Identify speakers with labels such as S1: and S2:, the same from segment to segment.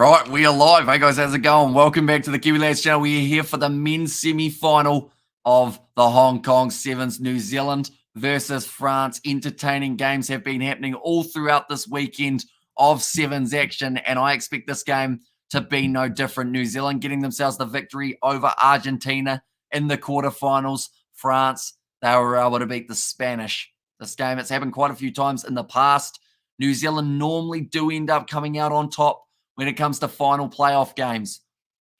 S1: Right, we are live. Hey guys, how's it going? Welcome back to the Kiwi Lads channel. We are here for the men's semi-final of the Hong Kong Sevens. New Zealand versus France. Entertaining games have been happening all throughout this weekend of Sevens action, and I expect this game to be no different. New Zealand getting themselves the victory over Argentina in the quarterfinals. France, they were able to beat the Spanish. This game, it's happened quite a few times in the past. New Zealand normally do end up coming out on top when it comes to final playoff games.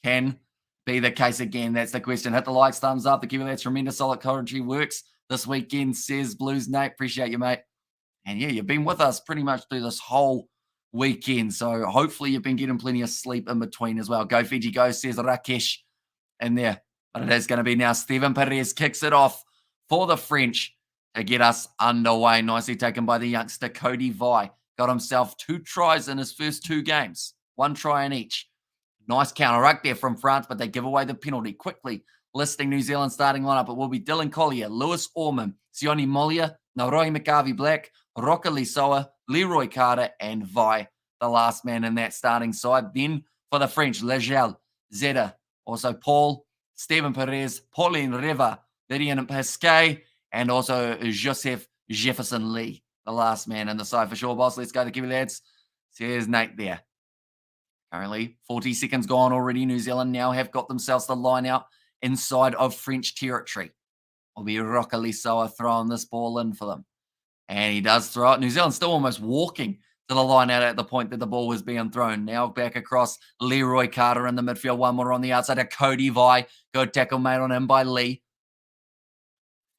S1: Can be the case again. That's the question. Hit the likes, thumbs up. The Kiwi Lads tremendous solid commentary works this weekend, says Blues Nate. Appreciate you, mate. And yeah, you've been with us pretty much through this whole weekend. So hopefully you've been getting plenty of sleep in between as well. Go Fiji Go, says Rakesh in there. But it is going to be now. Steven Perez kicks it off for the French to get us underway. Nicely taken by the youngster Cody Vi. Got himself 2 tries in his first 2 games. 1 try in each. Nice counter ruck there from France, but they give away the penalty quickly. Listing New Zealand starting lineup, it will be Dylan Collier, Lewis Orman, Sione Molia, Narohi McCarvey Black, Roca Lisoa, Leroy Carter, and Vi, the last man in that starting side. Then for the French, Legel, Zeta, also Paul, Steven Perez, Pauline Riva, Lydian Pasquet, and also Joseph Jefferson Lee, the last man in the side for sure, boss. Let's go to Kiwi Lads. Says Nate there. Currently, 40 seconds gone already. New Zealand now have got themselves the line out inside of French territory. Will be Roca Lisoa throwing this ball in for them. And he does throw it. New Zealand still almost walking to the line out at the point that the ball was being thrown. Now back across Leroy Carter in the midfield. One more on the outside of Cody Vi. Good tackle made on him by Lee.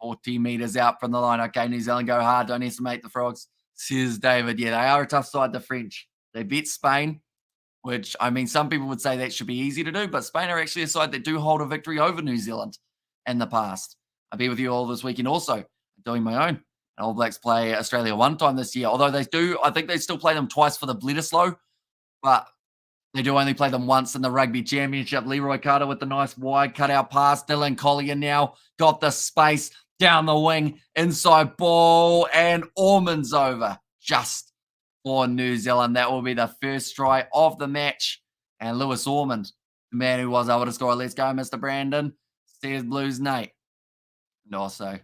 S1: 40 meters out from the line. Okay, New Zealand go hard. Don't estimate the Frogs, says David. Yeah, they are a tough side, the French. They beat Spain, which, I mean, some people would say that should be easy to do, but Spain are actually a side that do hold a victory over New Zealand in the past. I'll be with you all this weekend also, doing my own. All Blacks play Australia 1 time this year, although they do, I think they still play them twice for the Bledisloe, but they do only play them once in the Rugby Championship. Leroy Carter with the nice wide cutout pass. Dylan Collier now got the space down the wing, inside ball, and Orman's over just for New Zealand. That will be the first try of the match. And Lewis Ormond, the man who was able to score. Let's go, Mr. Brandon, says Blues Nate. And also,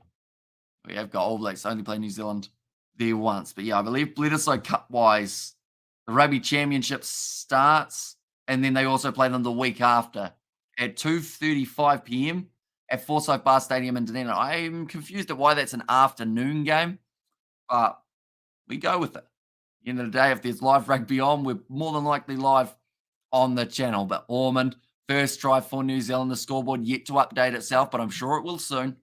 S1: we have got All Blacks only play New Zealand there once. But yeah, I believe Bledisloe Cup-wise, the Rugby Championship starts, and then they also play them the week after at 2:35 p.m. at Forsyth Bar Stadium in Dunedin. I'm confused at why that's an afternoon game, but we go with it. At the end of the day, if there's live rugby on, we're more than likely live on the channel. But Ormond, first try for New Zealand, the scoreboard yet to update itself, but I'm sure it will soon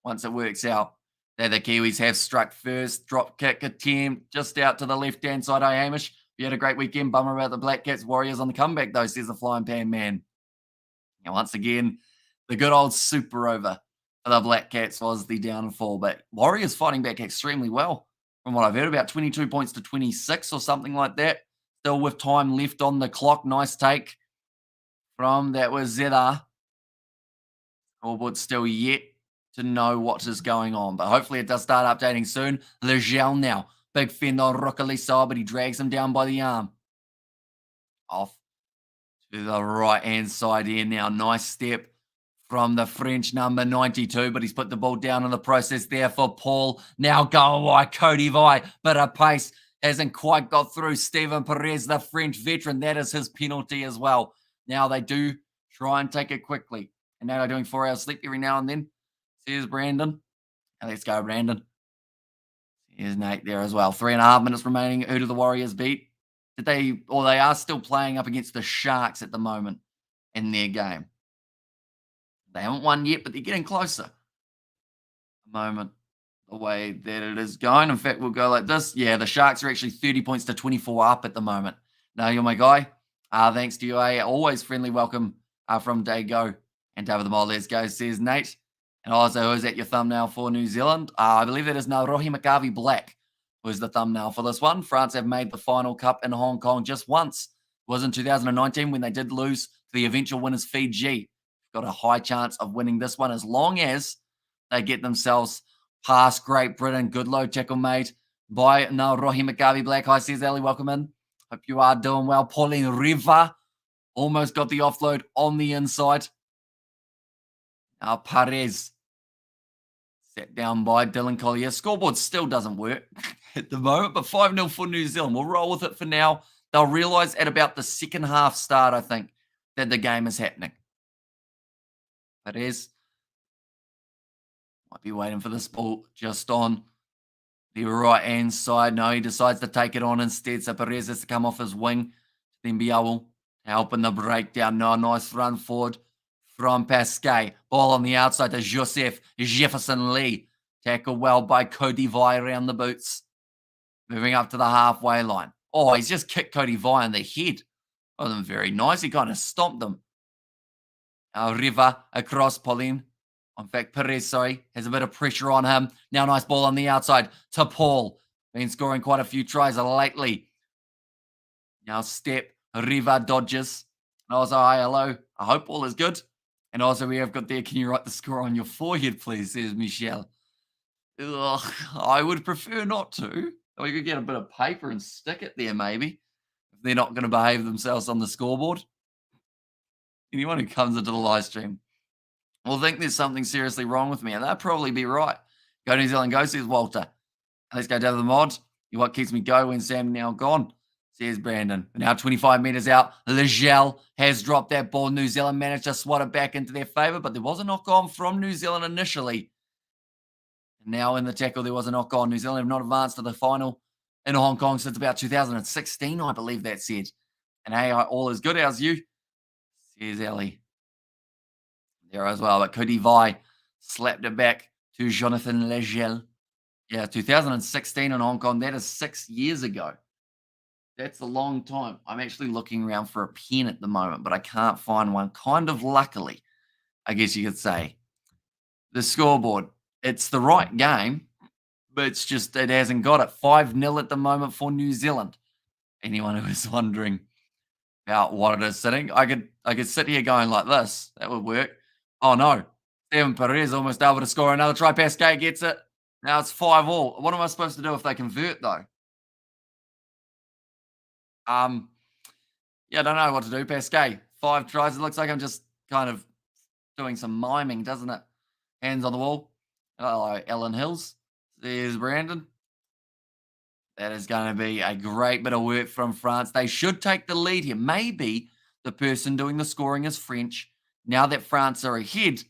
S1: once it works out. There the Kiwis have struck first. Drop kick attempt just out to the left-hand side. Hi, Hamish. You had a great weekend. Bummer about the Black Cats. Warriors on the comeback, though, says the Flying Pan Man. And once again, the good old super over for the Black Cats was the downfall. But Warriors fighting back extremely well, from what I've heard, about 22 points to 26 or something like that. Still with time left on the clock. Nice take from that was ZR. Scoreboard still yet to know what is going on, but hopefully it does start updating soon. Legel now. Big fend on Roca Lisoa, but he drags him down by the arm. Off to the right-hand side here now. Nice step from the French number 92, but he's put the ball down in the process there for Paul. Now going wide, Cody Vi, bit of pace. Hasn't quite got through. Steven Perez, the French veteran. That is his penalty as well. Now they do try and take it quickly. And now they're doing 4 hours sleep every now and then. Here's Brandon. And let's go, Brandon. Here's Nate there as well. 3.5 minutes remaining. Who do the Warriors beat? They are still playing up against the Sharks at the moment in their game. They haven't won yet, but they're getting closer. A moment, the way that it is going. In fact, we'll go like this. Yeah, the Sharks are actually 30 points to 24 up at the moment. Now, you're my guy. Thanks to you. Always friendly welcome from Dago. And over the mall, let's go, says Nate. And also, is that your thumbnail for New Zealand? I believe that is Narohi McCarvey Black, was the thumbnail for this one. France have made the final cup in Hong Kong just once. It was in 2019 when they did lose to the eventual winners Fiji. Got a high chance of winning this one as long as they get themselves past Great Britain. Good low tackle made by Narohi McCarvey Black. Hi, says Ali. Welcome in. Hope you are doing well. Pauline Riva Almost got the offload on the inside. Now Perez set down by Dylan Collier. Scoreboard still doesn't work at the moment, but 5-0 for New Zealand. We'll roll with it for now. They'll realise at about the second half start, I think, that the game is happening. Perez might be waiting for this ball just on the right-hand side. No, he decides to take it on instead. So Perez has to come off his wing. Then be able to help in the breakdown. No, nice run forward from Pasquet. Ball on the outside to Joseph Jefferson Lee. Tackled well by Cody Vi around the boots. Moving up to the halfway line. Oh, he's just kicked Cody Vi in the head. Wasn't very nice. He kind of stomped him. Riva across Pauline. In fact, Perez, has a bit of pressure on him. Now nice ball on the outside to Paul. Been scoring quite a few tries lately. Now step, Riva dodges. And also, hi, hello. I hope all is good. And also, we have got there, can you write the score on your forehead, please, says Michelle. Ugh, I would prefer not to. We could get a bit of paper and stick it there, maybe, if they're not going to behave themselves on the scoreboard. Anyone who comes into the live stream will think there's something seriously wrong with me, and they'll probably be right. Go New Zealand, go, says Walter. Let's go down to the mod. You what keeps me go when Sam now gone, says Brandon. Now 25 metres out. Legel has dropped that ball. New Zealand managed to swat it back into their favour, but there was a knock on from New Zealand initially. And now in the tackle, there was a knock on. New Zealand have not advanced to the final in Hong Kong since about 2016, I believe that said. And hey, all is good. How's you? Says Ellie. There as well, but Cody Vi slapped it back to Jonathan Legel. Yeah, 2016 in Hong Kong. That is 6 years ago. That's a long time. I'm actually looking around for a pen at the moment, but I can't find one. Kind of luckily, I guess you could say. The scoreboard, it's the right game, but it's just it hasn't got it. 5-0 at the moment for New Zealand. Anyone who is wondering about what it is sitting, I could sit here going like this. That would work. Oh no. Steven Perez almost able to score another try. Pasquet gets it. Now it's 5-all. What am I supposed to do if they convert though? Yeah, I don't know what to do. Pasquet, 5 tries. It looks like I'm just kind of doing some miming, doesn't it? Hands on the wall. Hello, Ellen Hills. There's Brandon. That is going to be a great bit of work from France. They should take the lead here. Maybe the person doing the scoring is French. Now that France are ahead,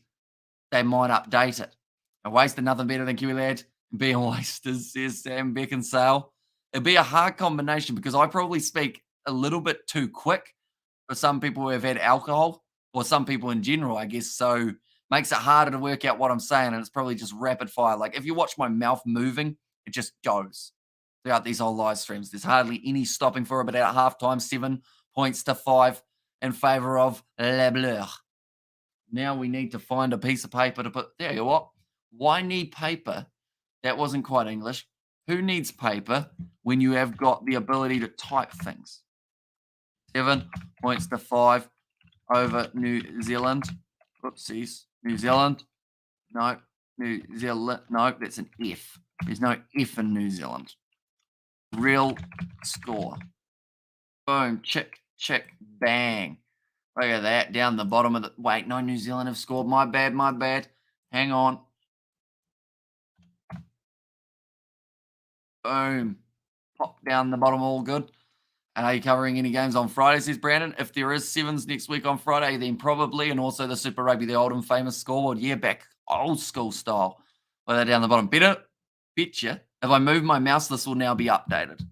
S1: they might update it. A waste, nothing better than Kiwi lad. Being wasters, says Sam Beckinsale. It'd be a hard combination because I probably speak a little bit too quick for some people who have had alcohol or some people in general, I guess. So makes it harder to work out what I'm saying. And it's probably just rapid fire. Like if you watch my mouth moving, it just goes throughout these whole live streams. There's hardly any stopping for it, but at halftime, 7 points to 5 in favour of Le Bleu. Now we need to find a piece of paper to put. There you what? Why need paper? That wasn't quite English. Who needs paper when you have got the ability to type things? 7 points to 5 over New Zealand. Whoopsies. New Zealand. No. New Zealand. No, that's an F. There's no F in New Zealand. Real score. Boom. Chick, chick, bang. Look at that. Down the bottom of the... Wait, no, New Zealand have scored. My bad, my bad. Hang on. Boom. Pop down the bottom, all good. And are you covering any games on Friday, says Brandon? If there is sevens next week on Friday, then probably. And also the Super Rugby, the old and famous scoreboard. Yeah, back old school style. With that down the bottom. Betcha. If I move my mouse, this will now be updated.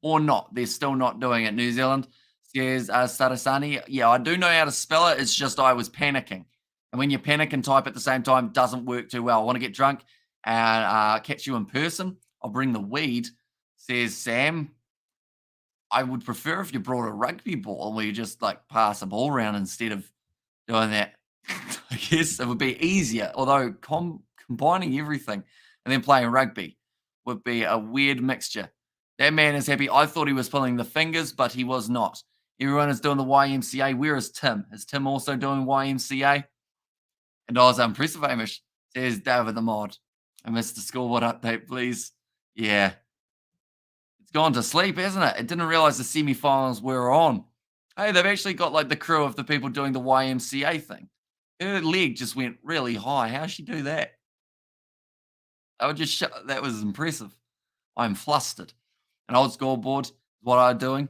S1: Or not. They're still not doing it. New Zealand says Starasani. Yeah, I do know how to spell it. It's just I was panicking. And when you panic and type at the same time, it doesn't work too well. I want to get drunk and catch you in person. I'll bring the weed, says Sam. I would prefer if you brought a rugby ball and we just like pass a ball around instead of doing that. I guess it would be easier, although combining everything and then playing rugby would be a weird mixture. That man is happy. I thought he was pulling the fingers, but he was not. Everyone is doing the YMCA. Where is Tim? Is Tim also doing YMCA? And I was impressive, Amish, says David the mod. I missed the scoreboard update, please. Yeah. It's gone to sleep, hasn't it? It didn't realize the semi-finals were on. Hey, they've actually got like the crew of the people doing the YMCA thing. Her leg just went really high. How'd she do that? I would just that was impressive. I'm flustered. An old scoreboard, what I'm doing.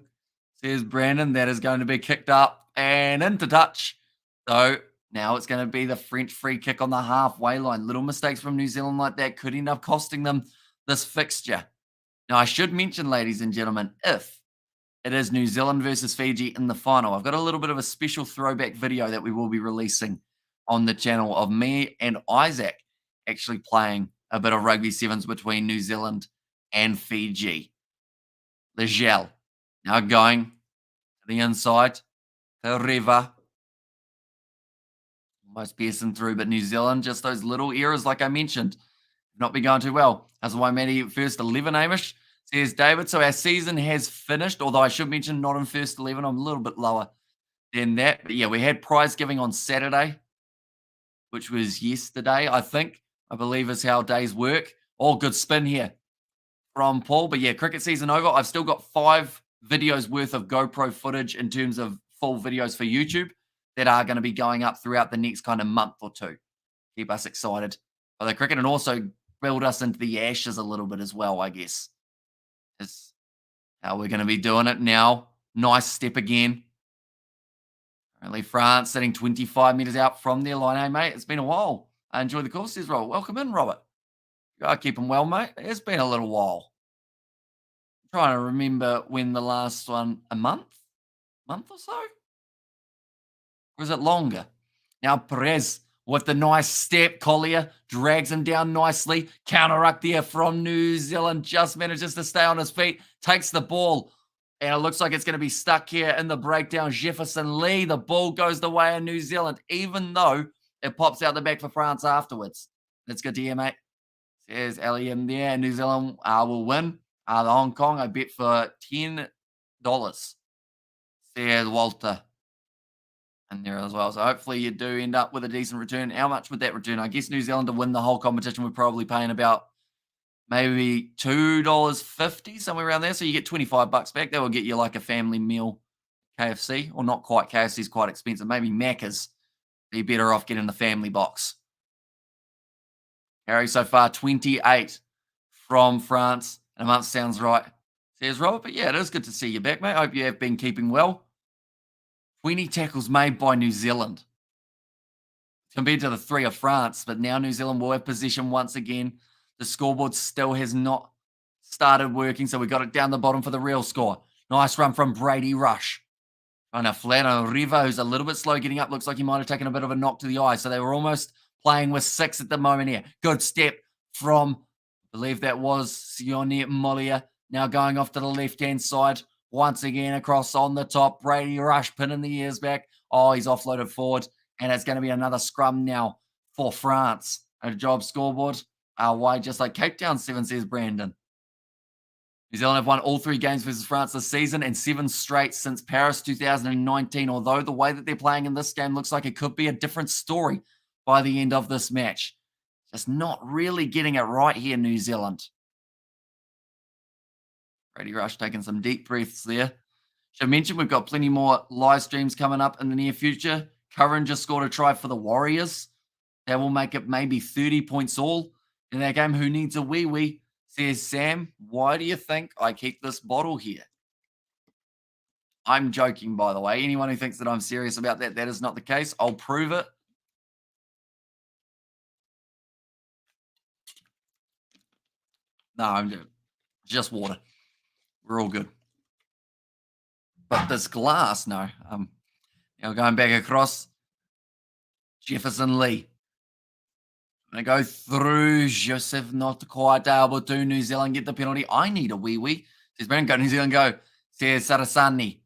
S1: Says Brandon, that is going to be kicked up and into touch. So now it's going to be the French free kick on the halfway line. Little mistakes from New Zealand like that could end up costing them this fixture. Now, I should mention, ladies and gentlemen, if it is New Zealand versus Fiji in the final, I've got a little bit of a special throwback video that we will be releasing on the channel of me and Isaac actually playing a bit of rugby sevens between New Zealand and Fiji. The gel. Now going to the inside. The river. Almost piercing through, but New Zealand, just those little errors, like I mentioned, have not been going too well. That's why Matty first 11 Amish, says David. So our season has finished, although I should mention not in first 11. I'm a little bit lower than that. But yeah, we had prize giving on Saturday, which was yesterday, I believe is how days work. All good spin here from Paul. But yeah, cricket season over. I've still got 5 videos worth of GoPro footage in terms of full videos for YouTube that are going to be going up throughout the next kind of month or two. Keep us excited by the cricket and also build us into the Ashes a little bit as well, I guess. Is how we're going to be doing it now. Nice step again. Currently France sitting 25 metres out from their line. Hey, mate, it's been a while. I enjoy the call, says Robert. Welcome in, Robert. You are keeping well, mate. It's been a little while. I'm trying to remember when the last one, a month? Month or so? Or is it longer? Now Perez with the nice step. Collier drags him down nicely. Counter ruck there from New Zealand. Just manages to stay on his feet. Takes the ball. And it looks like it's going to be stuck here in the breakdown. Jefferson Lee. The ball goes the way of New Zealand, even though it pops out the back for France afterwards. That's good to hear, mate. Says Ellie in there. New Zealand will win. The Hong Kong, I bet for $10. Says Walter in there as well. So hopefully you do end up with a decent return. How much would that return? I guess New Zealand to win the whole competition would probably paying about maybe $2.50, somewhere around there. So you get $25 back. That will get you like a family meal KFC, or not quite. KFC is quite expensive. Maybe Macca's. Be better off getting the family box. Harry, so far 28 from France. And a month sounds right, says Robert. But yeah, it is good to see you back, mate. Hope you have been keeping well. 20 tackles made by New Zealand compared to the 3 of France. But now New Zealand will have possession once again. The scoreboard still has not started working, so we got it down the bottom for the real score. Nice run from Brady Rush. Trying to flat on Riva, who's a little bit slow getting up. Looks like he might have taken a bit of a knock to the eye. So they were almost playing with 6 at the moment here. Good step from, I believe that was Sione Molia. Now going off to the left-hand side. Once again across on the top. Brady Rush pinning the ears back. Oh, he's offloaded forward. And it's going to be another scrum now for France. A job scoreboard. Why just like Cape Town 7, says Brandon. New Zealand have won all 3 games versus France this season and 7 straight since Paris 2019. Although the way that they're playing in this game looks like it could be a different story by the end of this match. Just not really getting it right here, New Zealand. Brady Rush taking some deep breaths there. Should mention we've got plenty more live streams coming up in the near future. Curran just scored a try for the Warriors. That will make it maybe 30 points all in that game. Who needs a wee-wee, says Sam. Why do you think I keep this bottle here? I'm joking, by the way. Anyone who thinks that I'm serious about that, that is not the case. I'll prove it. No, I'm just water. We're all good. But this glass, no. Now going back across, Jefferson Lee. Going to go through. Joseph not quite able to. New Zealand get the penalty. I need a wee-wee. Says Brandon, go New Zealand, go. Says Sarasani.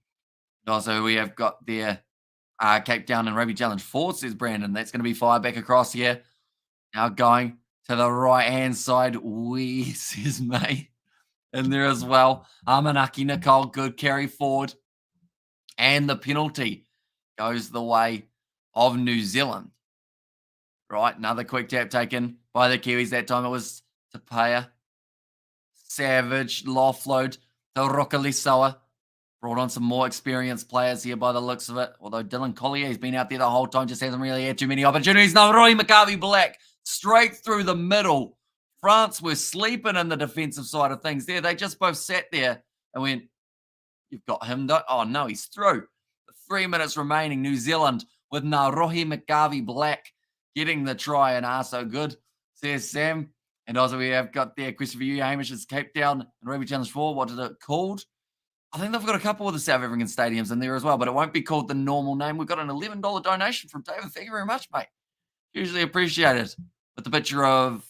S1: Also, we have got their Cape Town and Rugby Challenge 4, says Brandon. That's going to be fired back across here. Now going to the right-hand side. Wee, says May. In there as well. Amanaki Nicole, good carry forward. And the penalty goes the way of New Zealand. Right, another quick tap taken by the Kiwis. That time it was Tapaya. Savage, offload to Rokalisawa. Brought on some more experienced players here by the looks of it. Although Dylan Collier's been out there the whole time, just hasn't really had too many opportunities. Now, Roy McCarvey Black straight through the middle. France were sleeping in the defensive side of things there. They just both sat there and went, "You've got him." Oh, no, he's through. 3 minutes remaining. New Zealand with Narohi McGarvey Black getting the try and are so good, says Sam. And also, we have got there a question for you, Hamish. It's Cape Town and Rugby Challenge 4. What is it called? I think they've got a couple of the South African stadiums in there as well, but it won't be called the normal name. We've got an $11 donation from David. Thank you very much, mate. Usually appreciated. With the picture of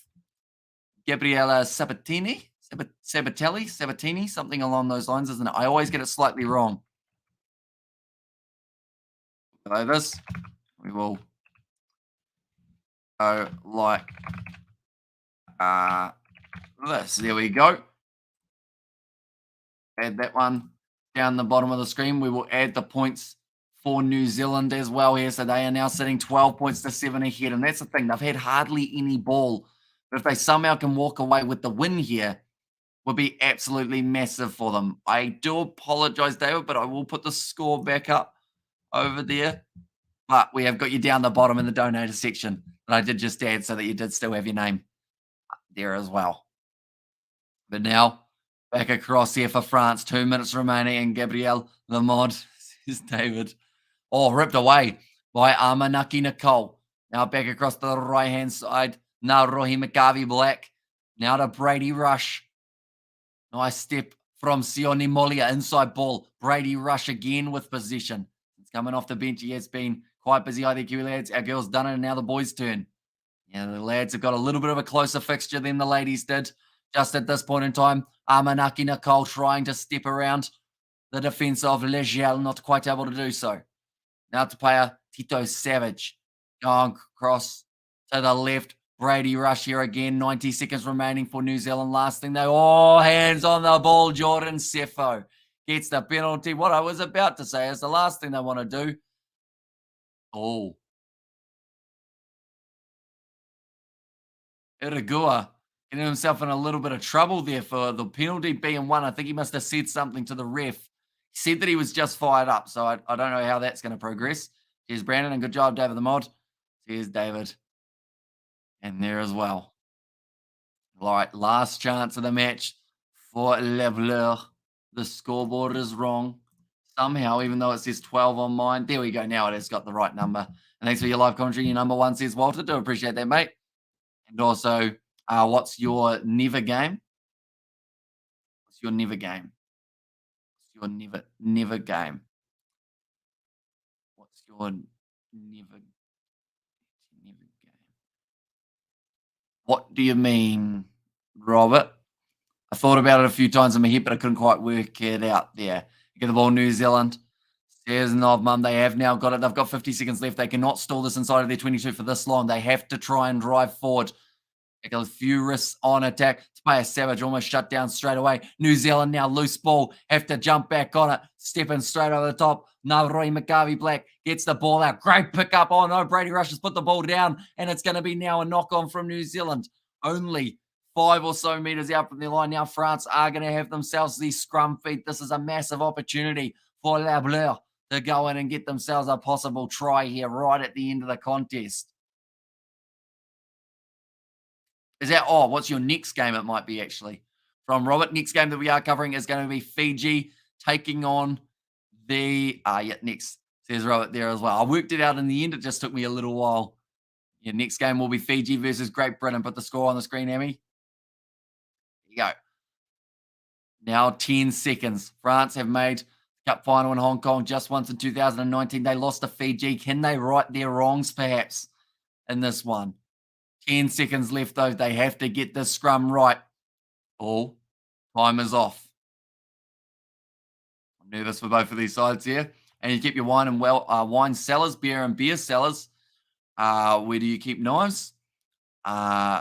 S1: Gabriella Sabatini, something along those lines, isn't it? I always get it slightly wrong. Below this, we will go like this. There we go. Add that one down the bottom of the screen. We will add the points for New Zealand as well here. So they are now sitting 12 points to 7 ahead. And that's the thing. They've had hardly any ball. But if they somehow can walk away with the win here, would be absolutely massive for them. I do apologize, David, but I will put the score back up over there. But we have got you down the bottom in the donator section. And I did just add so that you did still have your name there as well. But now, back across here for France. 2 minutes remaining. And Gabrielle Lamod, says David. Oh, ripped away by Amanaki Nicole. Now back across the right-hand side. Now Rohi McGarvey Black. Now to Brady Rush. Nice step from Sione Molia. Inside ball. Brady Rush again with possession. It's coming off the bench. He has been quite busy. I think you lads. Our girls done it, and now the boys' turn. Yeah, the lads have got a little bit of a closer fixture than the ladies did. Just at this point in time, Amanaki Nicole trying to step around the defense of Legiel, not quite able to do so. Now to player Tito Savage. Going across to the left. Brady Rush here again. 90 seconds remaining for New Zealand. Last thing though. Oh, hands on the ball. Jordan Sefo gets the penalty. What I was about to say is the last thing they want to do. Oh. Iragua getting himself in a little bit of trouble there for the penalty being one. I think he must have said something to the ref. He said that he was just fired up, so I don't know how that's going to progress. Cheers, Brandon, and good job, David the mod. Cheers, David. And there as well. All right, last chance of the match for Le Bleu. The scoreboard is wrong. Somehow, even though it says 12 on mine. There we go. Now it has got the right number. And thanks for your live commentary. Your number one says Walter. Do appreciate that, mate. And also, what's your never game? What's your never game? What's your never game? What's your never game? What do you mean, Robert? I thought about it a few times in my head, but I couldn't quite work it out there. Get the ball, New Zealand. Says Novmum. They have now got it. They've got 50 seconds left. They cannot stall this inside of their 22 for this long. They have to try and drive forward. Take a few risks on attack. Player Savage almost shut down straight away. New Zealand now loose ball. Have to jump back on it. Stepping straight over the top. Now Roy McGarvey Black gets the ball out. Great pickup. Oh no, Brady Rush has put the ball down. And it's going to be now a knock on from New Zealand. Only 5 or so meters out from their line. Now France are going to have themselves these scrum feet. This is a massive opportunity for La Bleu to go in and get themselves a possible try here right at the end of the contest. Is that, what's your next game? It might be actually from Robert. Next game that we are covering is going to be Fiji taking on next, says Robert there as well. I worked it out in the end. It just took me a little while. Yeah, next game will be Fiji versus Great Britain. Put the score on the screen, Amy. There you go. Now 10 seconds. France have made the Cup final in Hong Kong just once in 2019. They lost to Fiji. Can they right their wrongs perhaps in this one? 10 seconds left, though. They have to get this scrum right. Oh, time is off. I'm nervous for both of these sides here. And you keep your wine and wine cellars, beer and beer cellars. Where do you keep knives? Monica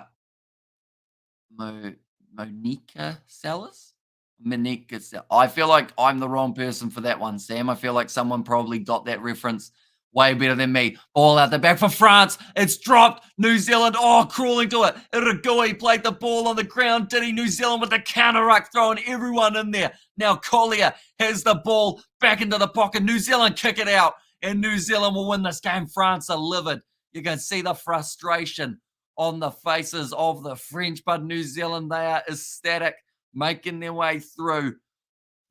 S1: cellars? Monica cellars. I feel like I'm the wrong person for that one, Sam. I feel like someone probably got that reference Way better than me. Ball out the back for France. It's dropped. New Zealand, crawling to it. Iragui played the ball on the ground. Did he? New Zealand with the counter ruck, throwing everyone in there. Now Collier has the ball back into the pocket. New Zealand kick it out, and New Zealand will win this game. France are livid. You can see the frustration on the faces of the French, but New Zealand, they are ecstatic, making their way through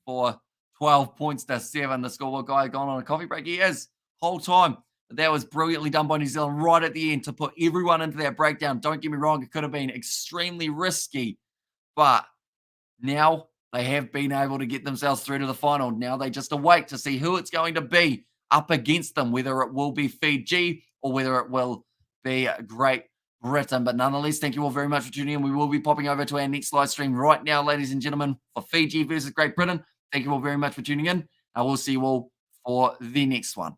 S1: for 12 points to 7. The scoreboard guy gone on a coffee break. He is whole time. That was brilliantly done by New Zealand right at the end to put everyone into that breakdown. Don't get me wrong, it could have been extremely risky, but now they have been able to get themselves through to the final. Now they just await to see who it's going to be up against them, whether it will be Fiji or whether it will be Great Britain. But nonetheless, thank you all very much for tuning in. We will be popping over to our next live stream right now, ladies and gentlemen, for Fiji versus Great Britain. Thank you all very much for tuning in. I will see you all for the next one.